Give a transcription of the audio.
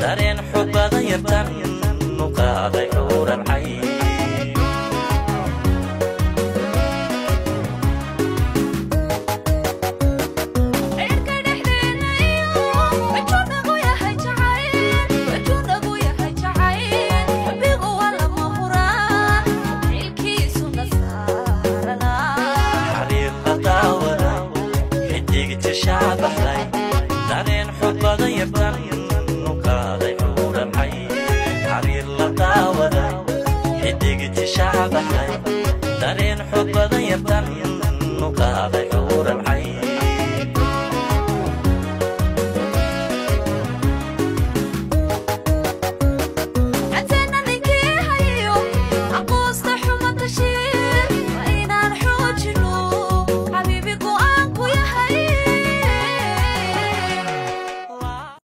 dareen xog badan yartan nuqaaday xuuran cayn dareen xog badan yartan nuqaaday xuuran cayn xariir la daawaday xidigti shacbaxay dareen xog badan yartan nuqaaday xuuran cayn